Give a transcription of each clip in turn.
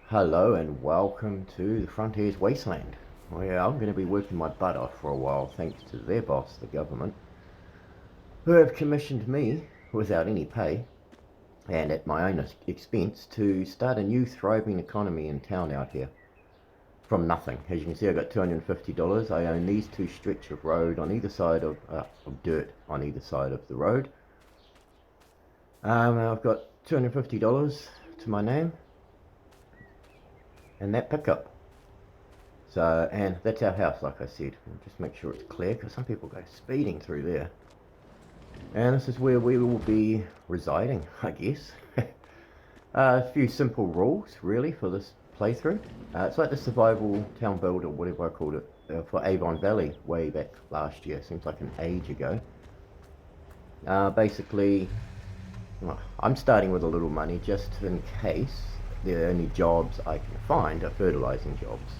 Hello and welcome to the Frontier's Wasteland, where I'm going to be working my butt off for a while thanks to their boss, the government, who have commissioned me, without any pay, and at my own expense, to start a new thriving economy in town out here. From nothing. As you can see, I got $250. I own these two stretch of road on either side of dirt on either side of the road. I've got $250 to my name and that pickup. So, and that's our house, like I said. We'll just make sure it's clear, because some people go speeding through there. And this is where we will be residing, I guess. A few simple rules, really, for this playthrough. It's like the survival town build, or whatever I called it, for Avon Valley way back last year. Seems like an age ago. Basically, well, I'm starting with a little money just in case the only jobs I can find are fertilizing jobs,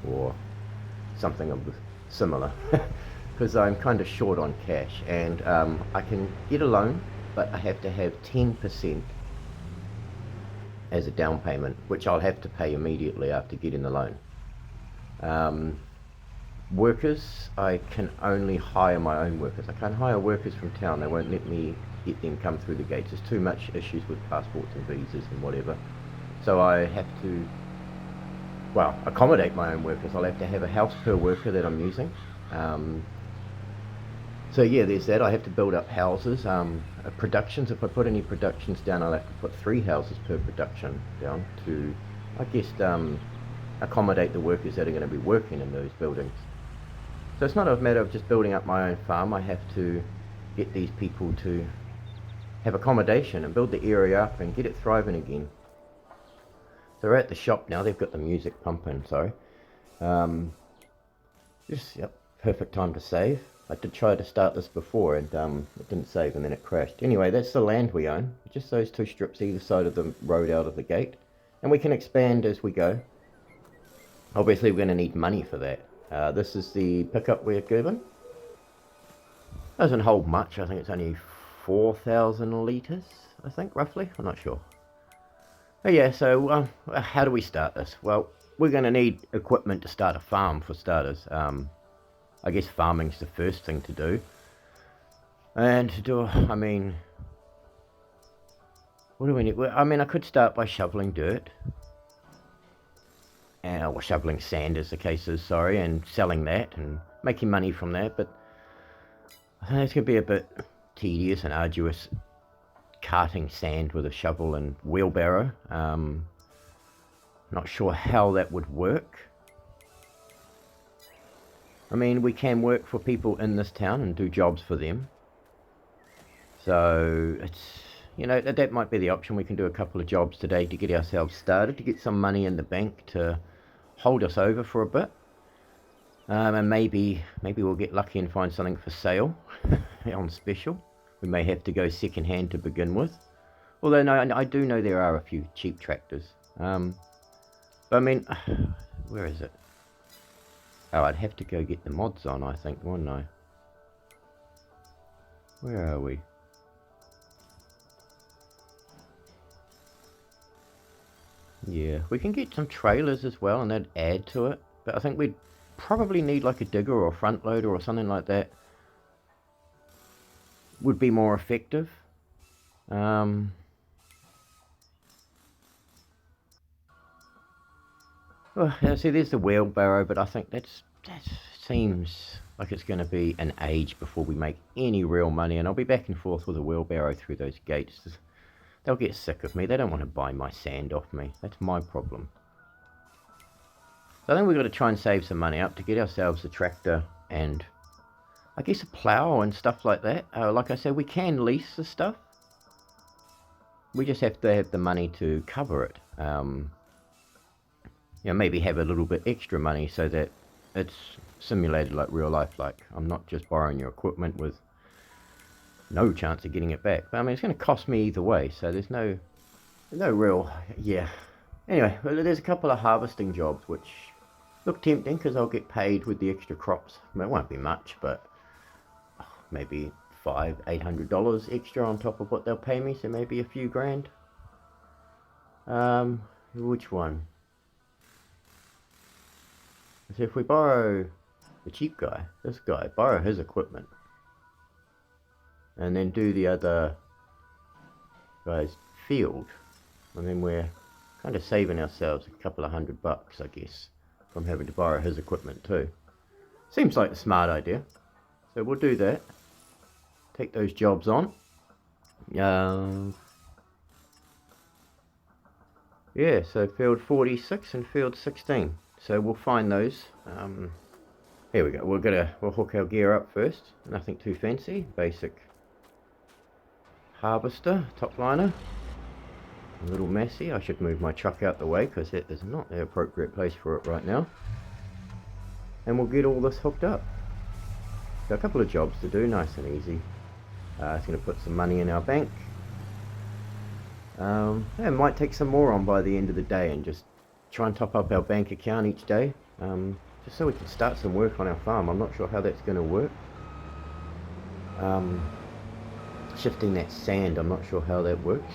or something of the similar, because I'm kind of short on cash, and I can get a loan, but I have to have 10% as a down payment, which I'll have to pay immediately after getting the loan. Workers, I can only hire my own workers. I can't hire workers from town. They won't let me get them come through the gates. There's too much issues with passports and visas and whatever. So I have to, well, accommodate my own workers. I'll have to have a house per worker that I'm using. So yeah, there's that. I have to build up houses. Productions, if I put any productions down, I'll have to put 3 houses per production down to, I guess, accommodate the workers that are going to be working in those buildings. So it's not a matter of just building up my own farm. I have to get these people to have accommodation and build the area up and get it thriving again. So we're at the shop now. They've got the music pumping, sorry. Yep, perfect time to save. I did try to start this before, and it didn't save, and then it crashed. Anyway, that's the land we own. Just those 2 strips either side of the road out of the gate. And we can expand as we go. Obviously, we're going to need money for that. This is the pickup we're given. Doesn't hold much. I think it's only 4,000 litres, I think, roughly. I'm not sure. But yeah, so how do we start this? Well, we're going to need equipment to start a farm, for starters. I guess farming's the first thing to do. And to do, I mean, what do we need? Well, I mean, I could start by shoveling dirt. Or shoveling sand, as the case is, sorry, and selling that and making money from that. But I think it's going to be a bit tedious and arduous carting sand with a shovel and wheelbarrow. Not sure how that would work. I mean, we can work for people in this town and do jobs for them. So it's, you know, that might be the option. We can do a couple of jobs today to get ourselves started, to get some money in the bank to hold us over for a bit. And maybe we'll get lucky and find something for sale on special. We may have to go second hand to begin with. Although, no, I do know there are a few cheap tractors. But I mean, where is it? Oh, I'd have to go get the mods on, I think, wouldn't I? Where are we? Yeah, we can get some trailers as well, and that'd add to it. But I think we'd probably need like a digger or a front loader or something like that. Would be more effective. Well, see, there's the wheelbarrow, but I think that seems like it's going to be an age before we make any real money, and I'll be back and forth with a wheelbarrow through those gates. They'll get sick of me. They don't want to buy my sand off me. That's my problem. So I think we've got to try and save some money up to get ourselves a tractor and I guess a plough and stuff like that. Like I said, we can lease the stuff. We just have to have the money to cover it. You know, maybe have a little bit extra money so that it's simulated like real life. Like, I'm not just borrowing your equipment with no chance of getting it back. But I mean, it's going to cost me either way, so there's no real, yeah. Anyway, well, there's a couple of harvesting jobs which look tempting because I'll get paid with the extra crops. I mean, it won't be much, but maybe $500-800 extra on top of what they'll pay me, so maybe a few grand. Which one? is if we borrow the cheap guy, this guy, borrow his equipment, and then do the other guy's field, and then we're kind of saving ourselves a couple of $100, I guess, from having to borrow his equipment too. Seems like a smart idea. So we'll do that. Take those jobs on. Yeah, so field 46 and field 16. So we'll find those. Here we go. We'll hook our gear up first. Nothing too fancy. Basic harvester, top liner. A little messy. I should move my truck out the way because it is not the appropriate place for it right now. And we'll get all this hooked up. So a couple of jobs to do, nice and easy. It's going to put some money in our bank. Yeah, might take some more on by the end of the day and just try and top up our bank account each day. Just so we can start some work on our farm. I'm not sure how that's going to work. Shifting that sand, I'm not sure how that works.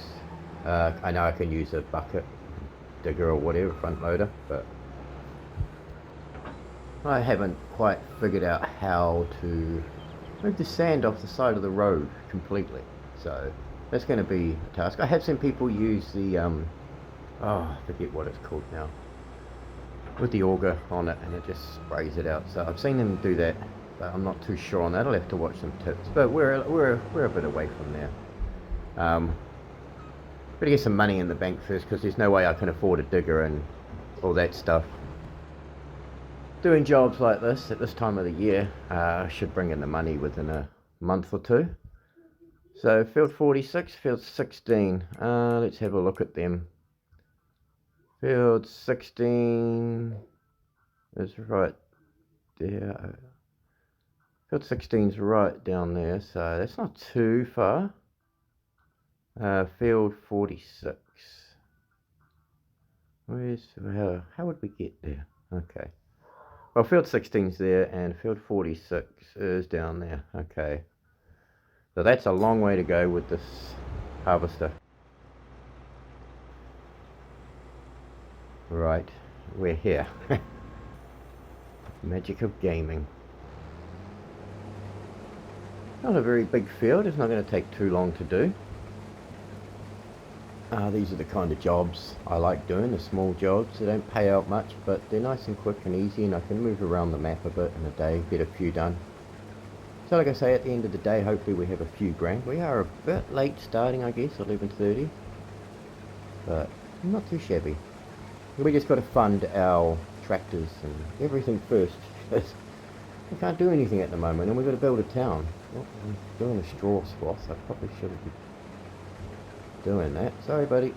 I know I can use a bucket, digger or whatever, front loader, but I haven't quite figured out how to move the sand off the side of the road completely. So that's going to be a task. I have seen people use the, I forget what it's called now, with the auger on it, and it just sprays it out. So I've seen them do that, but I'm not too sure on that. I'll have to watch some tips. But we're a bit away from there. Better get some money in the bank first, because there's no way I can afford a digger and all that stuff. Doing jobs like this at this time of the year should bring in the money within a month or two. So field 46, field 16, let's have a look at them. Field 16 is right there. Field 16 is right down there, so that's not too far. Field 46. How would we get there? Okay. Well, field 16's there, and field 46 is down there. Okay. So that's a long way to go with this harvester. Right, we're here. Magic of gaming. Not a very big field, it's not going to take too long to do. These are the kind of jobs I like doing, the small jobs. They don't pay out much, but they're nice and quick and easy, and I can move around the map a bit in a day, get a few done. So like I say, at the end of the day, hopefully we have a few grand. We are a bit late starting, I guess, 11:30, but not too shabby. We just got to fund our tractors and everything first, because we can't do anything at the moment, and we've got to build a town. Well, I'm doing a straw swath, I probably shouldn't be doing that. Sorry, buddy.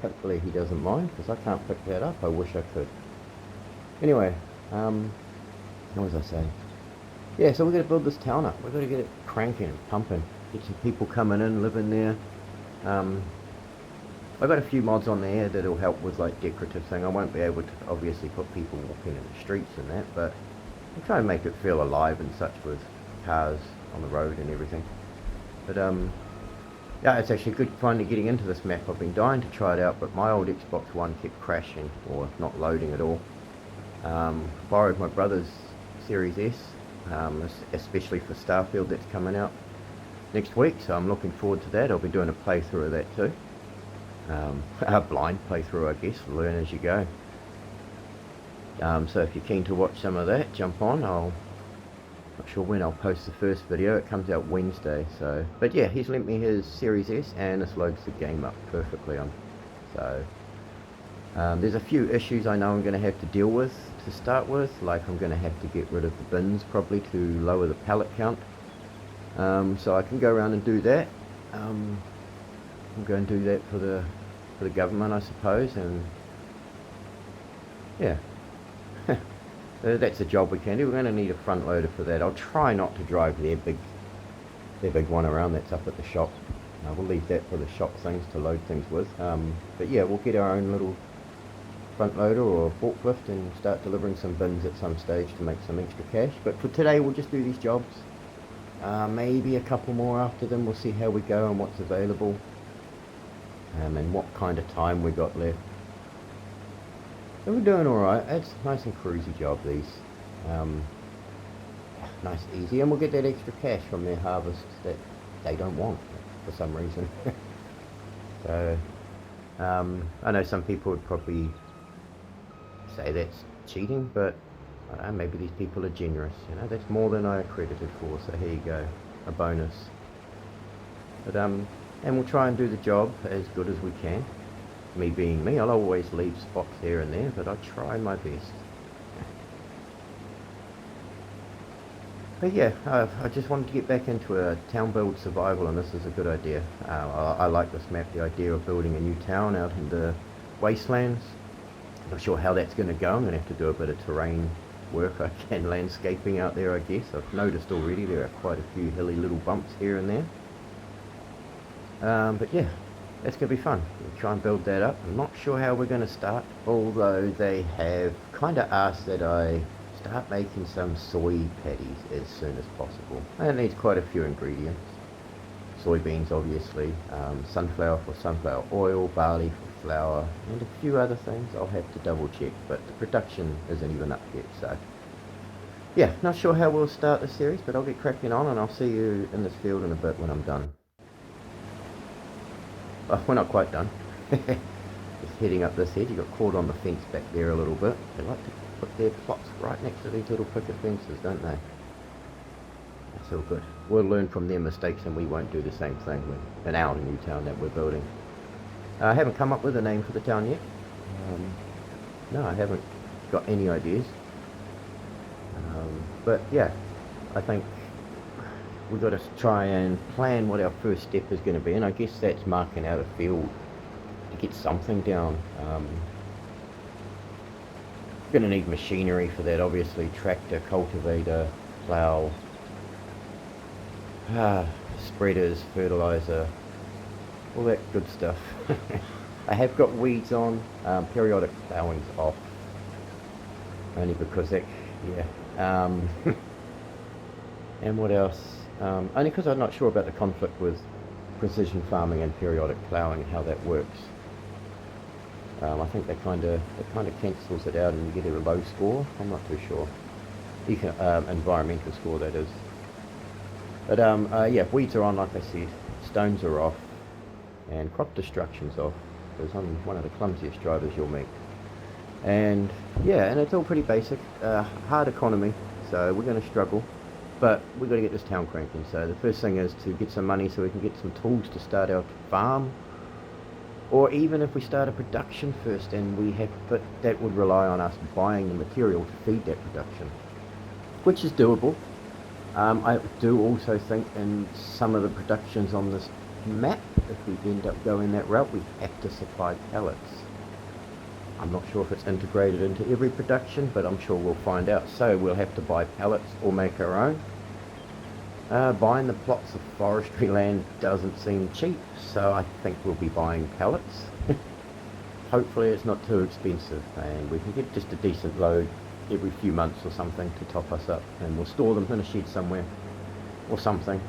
Hopefully he doesn't mind, because I can't pick that up. I wish I could. Anyway, what was I saying? Yeah, so we've got to build this town up. We've got to get it cranking and pumping. Get some people coming in, living there. I've got a few mods on there that'll help with like decorative thing. I won't be able to obviously put people walking in the streets and that, but I'll try and make it feel alive and such with cars on the road and everything. But yeah, it's actually good fun getting into this map. I've been dying to try it out, but my old Xbox One kept crashing or not loading at all. Borrowed my brother's Series S, especially for Starfield that's coming out next week, so I'm looking forward to that. I'll be doing a playthrough of that too. A blind playthrough, I guess, learn as you go. So if you're keen to watch some of that, jump on. Not sure when I'll post the first video. It comes out Wednesday, so. But yeah, he's lent me his Series S, and this loads the game up perfectly on. So there's a few issues I know I'm going to have to deal with to start with. Like I'm going to have to get rid of the bins probably to lower the pallet count. So I can go around and do that. I'm going to do that for the government, I suppose, and yeah. That's a job we can do. We're going to need a front loader for that. I'll try not to drive their big one around that's up at the shop. We'll leave that for the shop things to load things with. But yeah, we'll get our own little front loader or forklift and start delivering some bins at some stage to make some extra cash. But for today, we'll just do these jobs. Maybe a couple more after them. We'll see how we go and what's available. And what kind of time we got left. So we're doing alright. It's a nice and cruisy job, these. Um, nice, easy, and we'll get that extra cash from their harvest that they don't want for some reason. So, I know some people would probably say that's cheating, but I don't know, maybe these people are generous. You know, that's more than I accredited for. So here you go, a bonus. But and we'll try and do the job as good as we can. Me being me, I'll always leave spots here and there, but I try my best. But yeah, I just wanted to get back into a town build survival, and this is a good idea. I like this map, the idea of building a new town out in the wastelands. Not sure how that's going to go. I'm going to have to do a bit of terrain work and landscaping out there, I guess. I've noticed already there are quite a few hilly little bumps here and there. But yeah, that's going to be fun. We'll try and build that up. I'm not sure how we're going to start, although they have kind of asked that I start making some soy patties as soon as possible. And it needs quite a few ingredients. Soybeans, obviously, sunflower for sunflower oil, barley for flour, and a few other things I'll have to double check, but the production isn't even up yet, so yeah, not sure how we'll start the series, but I'll get cracking on and I'll see you in this field in a bit when I'm done. Well, we're not quite done. Just heading up this edge. You got caught on the fence back there a little bit. They like to put their plots right next to these little picket fences, don't they? That's all good. We'll learn from their mistakes and we won't do the same thing in our new town that we're building. I haven't come up with a name for the town yet. No, I haven't got any ideas. But yeah, I think we've got to try and plan what our first step is going to be, and I guess that's marking out a field to get something down. Going to need machinery for that, obviously, tractor, cultivator, plough, spreaders, fertilizer, all that good stuff. I have got weeds on, periodic ploughing's off, only because that, yeah. And what else? Only because I'm not sure about the conflict with precision farming and periodic ploughing and how that works. I think that kind of cancels it out and you get a low score. I'm not too sure. Environmental score, that is. But yeah, weeds are on, like I said. Stones are off, and crop destruction's off, because I'm one of the clumsiest drivers you'll meet. And yeah, and it's all pretty basic. Hard economy, so we're going to struggle. But we've got to get this town cranking. So the first thing is to get some money so we can get some tools to start our farm. Or even if we start a production first, and we have, but that would rely on us buying the material to feed that production, which is doable. I do also think in some of the productions on this map, if we end up going that route, we have to supply pellets. I'm not sure if it's integrated into every production, but I'm sure we'll find out. So we'll have to buy pellets or make our own. Buying the plots of forestry land doesn't seem cheap, so I think we'll be buying pellets. Hopefully it's not too expensive and we can get just a decent load every few months or something to top us up, and we'll store them in a shed somewhere or something.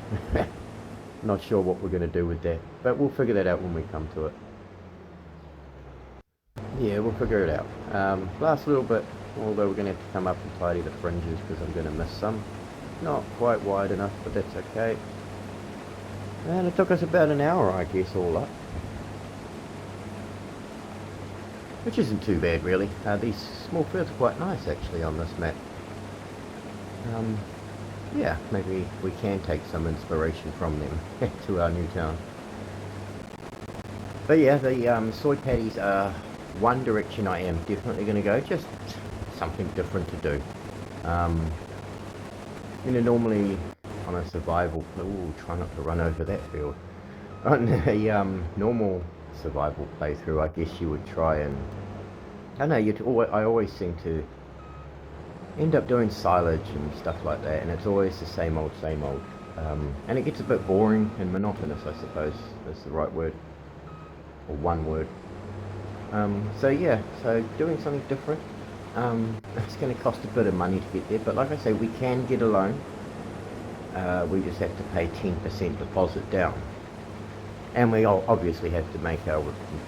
Not sure what we're going to do with that, but we'll figure that out when we come to it. Yeah, we'll figure it out. Last little bit, although we're going to have to come up and tidy the fringes because I'm going to miss some. Not quite wide enough, but that's okay. And it took us about an hour, I guess, all up. Which isn't too bad, really. These small fields are quite nice, actually, on this map. Yeah, maybe we can take some inspiration from them to our new town. But yeah, the soy patties are one direction I am definitely going to go. Just something different to do. You know, normally on a survival, try not to run over that field. On a normal survival playthrough, I guess you would try and, I don't know, I always seem to end up doing silage and stuff like that, and it's always the same old, and it gets a bit boring and monotonous, I suppose is the right word, or one word. So yeah, so doing something different. It's going to cost a bit of money to get there, but like I say, we can get a loan. We just have to pay 10% deposit down, and we obviously have to make our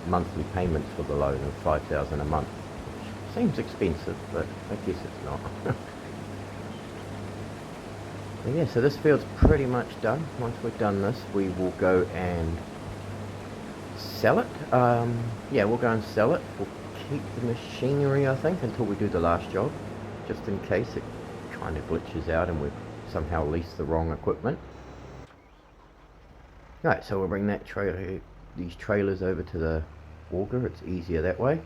monthly payments for the loan of $5,000 a month, which Seems expensive, but I guess it's not. But yeah, so this field's pretty much done. Once we've done this, we will go and sell it. Yeah, we'll go and sell it. We'll keep the machinery, I think, until we do the last job, just in case it kind of glitches out and we've somehow leased the wrong equipment. Right, so we'll bring that these trailers over to the auger. It's easier that way.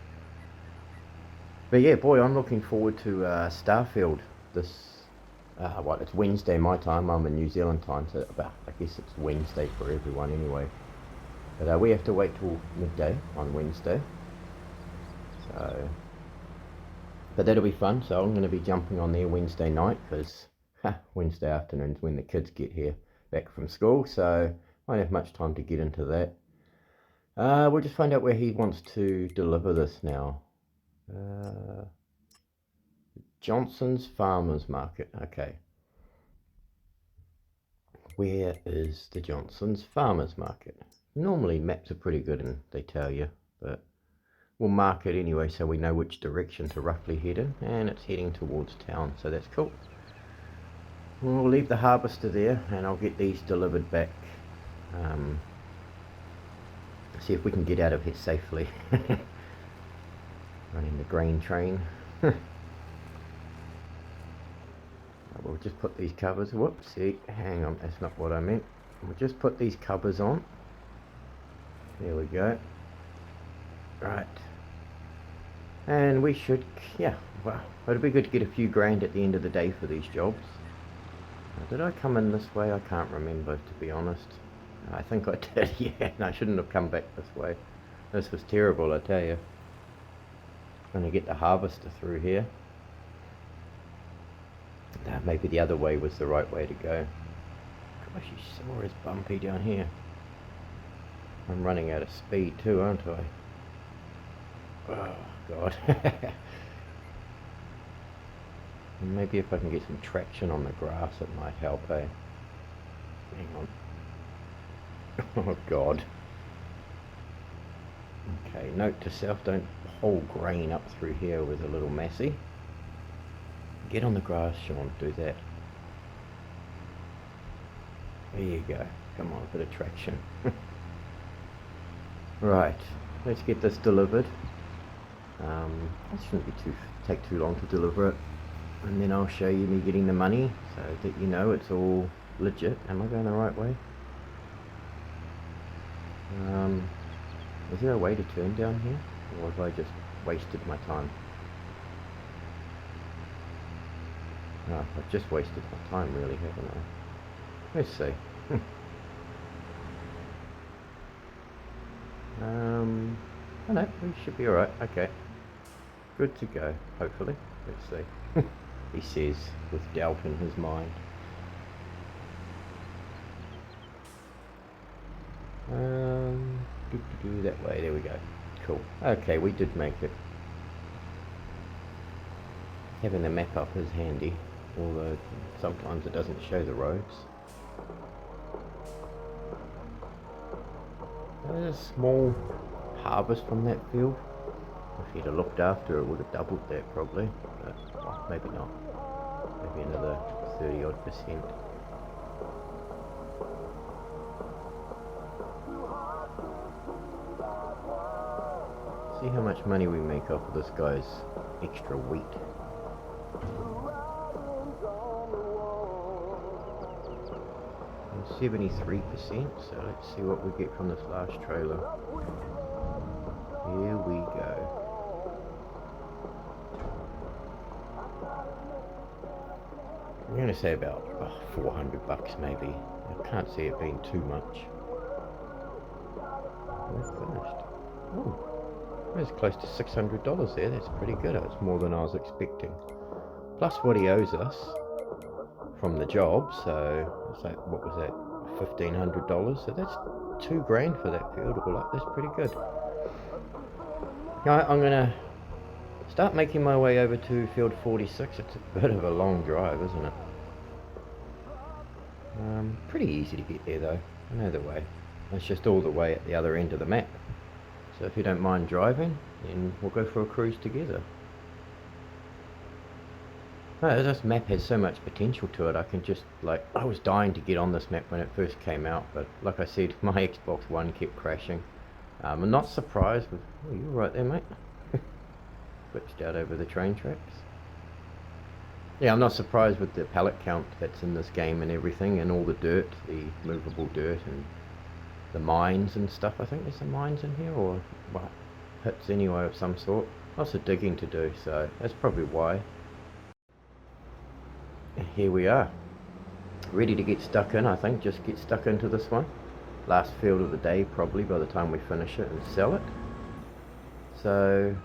But yeah, boy, I'm looking forward to Starfield this. Well, it's Wednesday my time. I'm in New Zealand time, so I guess it's Wednesday for everyone anyway. But we have to wait till midday on Wednesday. So, but that'll be fun. So I'm going to be jumping on there Wednesday night because Wednesday afternoon's when the kids get here back from school. So I won't have much time to get into that. We'll just find out where he wants to deliver this now. Johnson's Farmers Market. Okay. Where is the Johnson's Farmers Market? Normally maps are pretty good and they tell you, but we'll mark it anyway so we know which direction to roughly head in, and it's heading towards town, so that's cool. We'll leave the harvester there and I'll get these delivered back. See if we can get out of here safely. Running the grain train. We'll just put these covers, whoopsie, hang on, that's not what I meant. We'll just put these covers on. There we go. Right. And we should, yeah, well, it'll be good to get a few grand at the end of the day for these jobs. Did I come in this way? I can't remember, to be honest. I think I did, yeah, and I shouldn't have come back this way. This was terrible, I tell you. I'm going to get the harvester through here. Maybe the other way was the right way to go. Gosh, you saw it's bumpy down here. I'm running out of speed too, aren't I? Oh, God. Maybe if I can get some traction on the grass, it might help, eh? Hang on. Oh, God. Okay, note to self, don't haul grain up through here with a little massey. Get on the grass, Sean, do that. There you go. Come on, a bit of traction. Right, let's get this delivered. It shouldn't take too long to deliver it. And then I'll show you me getting the money so that you know it's all legit. Am I going the right way? Is there a way to turn down here? Or have I just wasted my time? Oh, I've just wasted my time really, haven't I? Let's see. Oh no, we should be alright, okay. Good to go, hopefully. Let's see. He says, with doubt in his mind. That way, there we go. Cool. Okay, we did make it. Having the map up is handy, although sometimes it doesn't show the roads. There's a small harvest from that field. If he'd have looked after it, would have doubled that probably, but well, maybe not. Maybe another 30-odd%. See how much money we make off of this guy's extra wheat. 73%, so let's see what we get from this last trailer. Here we go. I'm going to say about $400 maybe. I can't see it being too much. We're finished. Oh, that's close to $600 there. That's pretty good. That's more than I was expecting. Plus what he owes us from the job, so it's like, what was that, $1,500? So that's $2,000 for that field all up. That's pretty good. Alright, I'm gonna start making my way over to field 46. It's a bit of a long drive, isn't it? Pretty easy to get there though. I know the way. It's just all the way at the other end of the map. So if you don't mind driving, then we'll go for a cruise together. No, this map has so much potential to it. I can just, like, I was dying to get on this map when it first came out, but like I said, my Xbox One kept crashing. I'm not surprised with... Oh, you were right there, mate. Switched out over the train tracks. Yeah, I'm not surprised with the pallet count that's in this game and everything, and all the dirt, the movable dirt, and the mines and stuff. I think there's some mines in here, or well, pits anyway of some sort. Lots of digging to do, so that's probably why. Here we are, ready to get stuck in. I think just get stuck into this one. Last field of the day probably by the time we finish it and sell it. So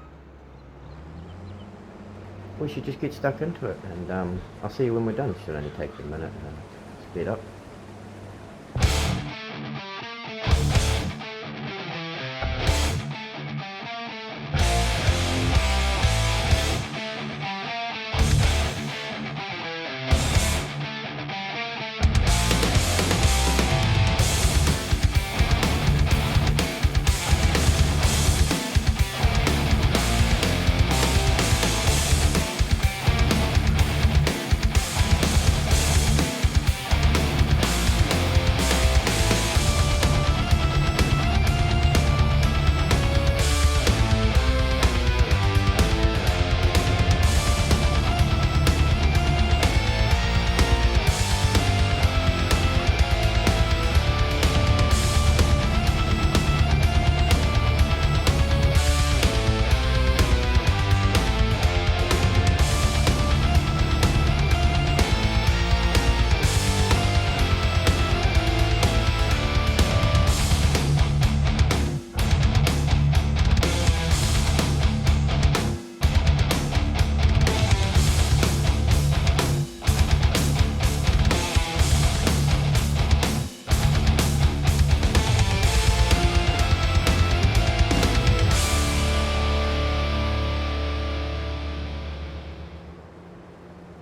we should just get stuck into it, and I'll see you when we're done. It should only take a minute. Speed up.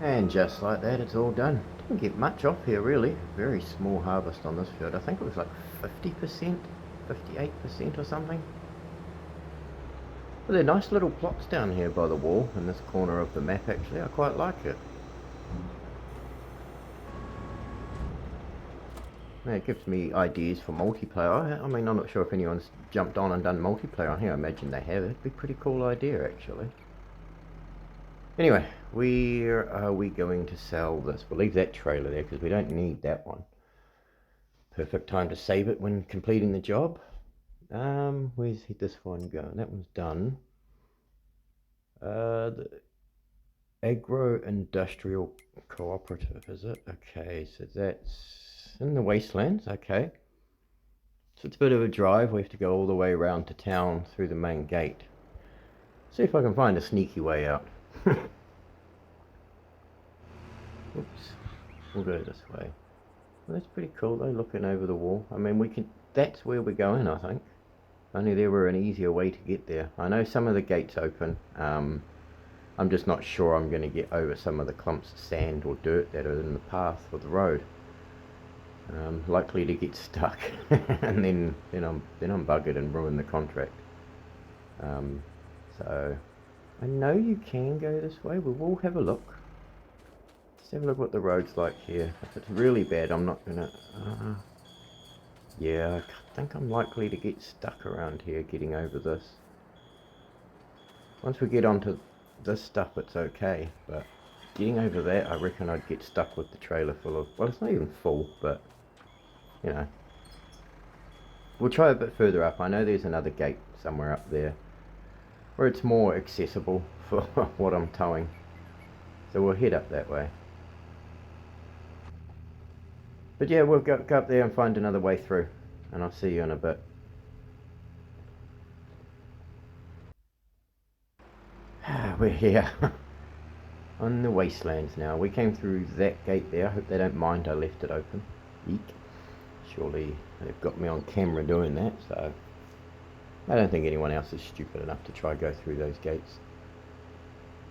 And just like that, it's all done. Didn't get much off here really. Very small harvest on this field. I think it was like 50%, 58% or something. But they're nice little plots down here by the wall in this corner of the map actually. I quite like it. Now, it gives me ideas for multiplayer. I mean, I'm not sure if anyone's jumped on and done multiplayer on here. I imagine they have. It'd be a pretty cool idea actually. Anyway, where are we going to sell this? We'll leave that trailer there because we don't need that one. Perfect time to save it when completing the job. Where's this one going? That one's done. The Agro-Industrial Cooperative, is it? Okay, so that's in the wastelands. Okay. So it's a bit of a drive. We have to go all the way around to town through the main gate. See if I can find a sneaky way out. Oops, we'll go this way. Well, that's pretty cool though, looking over the wall. I mean, we can. That's where we're going, I think. Only there were an easier way to get there. I know some of the gates open. I'm just not sure I'm going to get over some of the clumps of sand or dirt that are in the path of the road. Likely to get stuck, and then I'm buggered and ruin the contract. So I know you can go this way. We will have a look. Let's have a look what the road's like here. If it's really bad, I'm not gonna. Yeah, I think I'm likely to get stuck around here getting over this. Once we get onto this stuff, it's okay, but getting over that, I reckon I'd get stuck with the trailer full of. Well, it's not even full, but you know. We'll try a bit further up. I know there's another gate somewhere up there where it's more accessible for what I'm towing. So we'll head up that way. But yeah, we'll go up there and find another way through, and I'll see you in a bit. We're here on the wastelands now. We came through that gate there. I hope they don't mind I left it open. Eek. Surely they've got me on camera doing that, so I don't think anyone else is stupid enough to try go through those gates.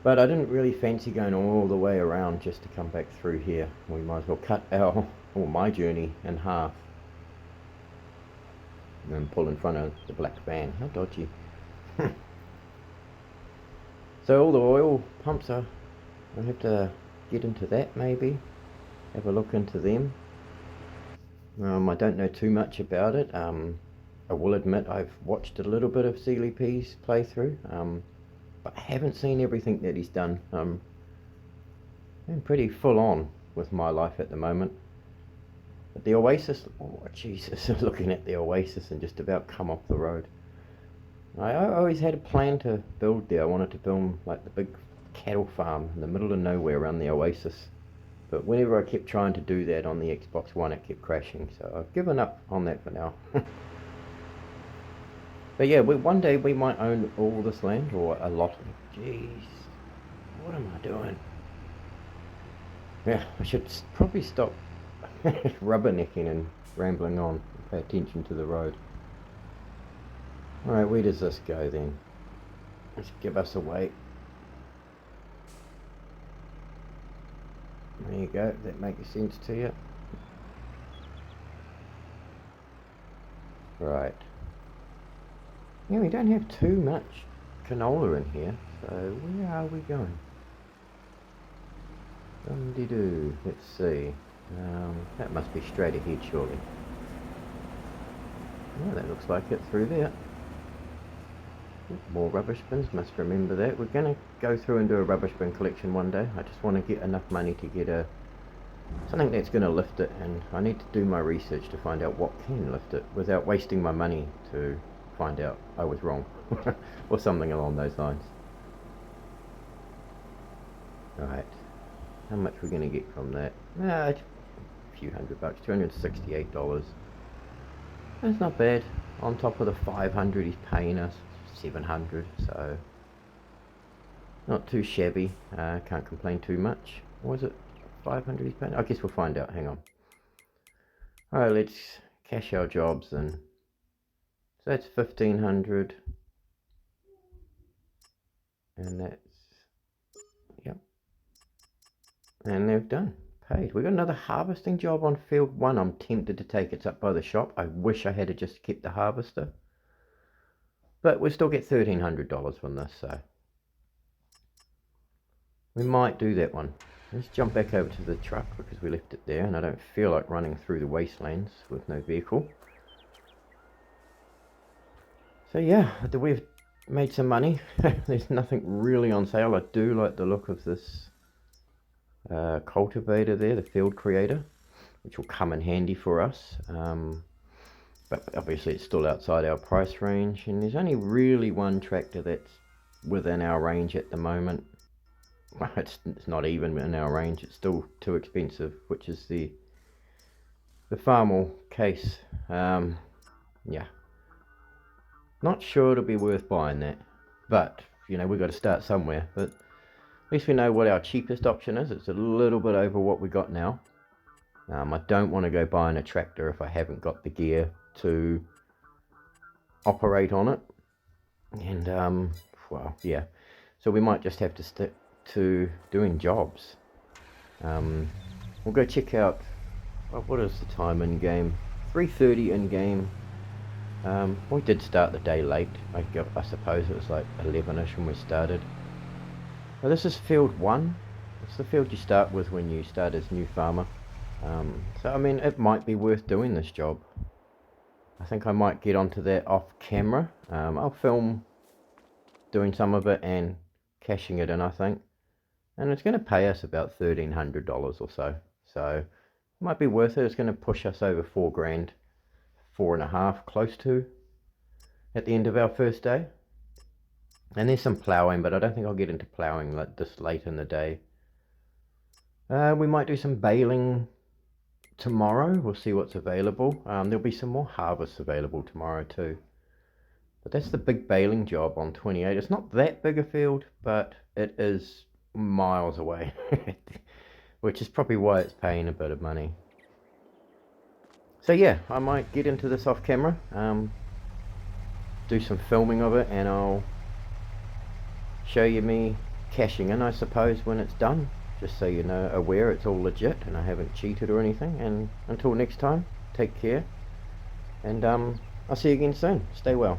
But I didn't really fancy going all the way around just to come back through here. We might as well cut my journey in half and then pull in front of the black van. How dodgy. So all the oil pumps I have to get into that maybe. Have a look into them. I don't know too much about it. I will admit I've watched a little bit of CLP's playthrough, but I haven't seen everything that he's done. I'm pretty full on with my life at the moment. But the Oasis, oh Jesus, looking at the Oasis and just about come off the road. I always had a plan to build there. I wanted to build like the big cattle farm in the middle of nowhere around the Oasis. But whenever I kept trying to do that on the Xbox One, it kept crashing. So I've given up on that for now. But yeah, one day we might own all this land, or a lot of it. Jeez, what am I doing? Yeah, I should probably stop rubbernecking and rambling on and pay attention to the road. Alright, where does this go then? Let's give us away. There you go, that makes sense to you. Right. Yeah, we don't have too much canola in here, so where are we going? Dum-de-doo, let's see. That must be straight ahead surely. Yeah, that looks like it through there. More rubbish bins, must remember that. We're going to go through and do a rubbish bin collection one day. I just want to get enough money to get something that's going to lift it, and I need to do my research to find out what can lift it without wasting my money to find out I was wrong or something along those lines. Right, how much we're going to get from that? A few $100, $268. That's not bad. On top of the 500 he's paying us, 700, so not too shabby. Can't complain too much. Or was it 500 he's paying? I guess we'll find out. Hang on. Alright, let's cash our jobs and so that's 1500, and that's, yep, and they've done, paid. We got another harvesting job on field 1. I'm tempted to take it up by the shop. I wish I had just kept the harvester, but we'll still get $1,300 from this, so we might do that one. Let's jump back over to the truck because we left it there and I don't feel like running through the wastelands with no vehicle. So yeah, we've made some money. There's nothing really on sale. I do like the look of this cultivator there, the field creator, which will come in handy for us. But obviously it's still outside our price range, and there's only really one tractor that's within our range at the moment. Well, it's not even in our range. It's still too expensive, which is the Farmall case. Yeah. Not sure it'll be worth buying that, but you know, we've got to start somewhere. But at least we know what our cheapest option is. It's a little bit over what we got now. I don't want to go buying a tractor if I haven't got the gear to operate on it. And well, yeah, so we might just have to stick to doing jobs. We'll go check out, what is the time in game? 3:30 in game. We did start the day late. I suppose it was like 11ish when we started. Well, this is field 1. It's the field you start with when you start as new farmer. So I mean, it might be worth doing this job. I think I might get onto that off camera. I'll film doing some of it and cashing it in, I think. And it's going to pay us about $1,300 or so. So it might be worth it. It's going to push us over 4 grand. 4.5 close to at the end of our first day. And there's some ploughing, but I don't think I'll get into ploughing like this late in the day. We might do some baling tomorrow. We'll see what's available. There'll be some more harvests available tomorrow too. But that's the big baling job on 28. It's not that big a field, but it is miles away, which is probably why it's paying a bit of money. So yeah, I might get into this off camera, do some filming of it, and I'll show you me cashing in, I suppose, when it's done, just so you know, aware it's all legit and I haven't cheated or anything. And until next time, take care, and I'll see you again soon. Stay well.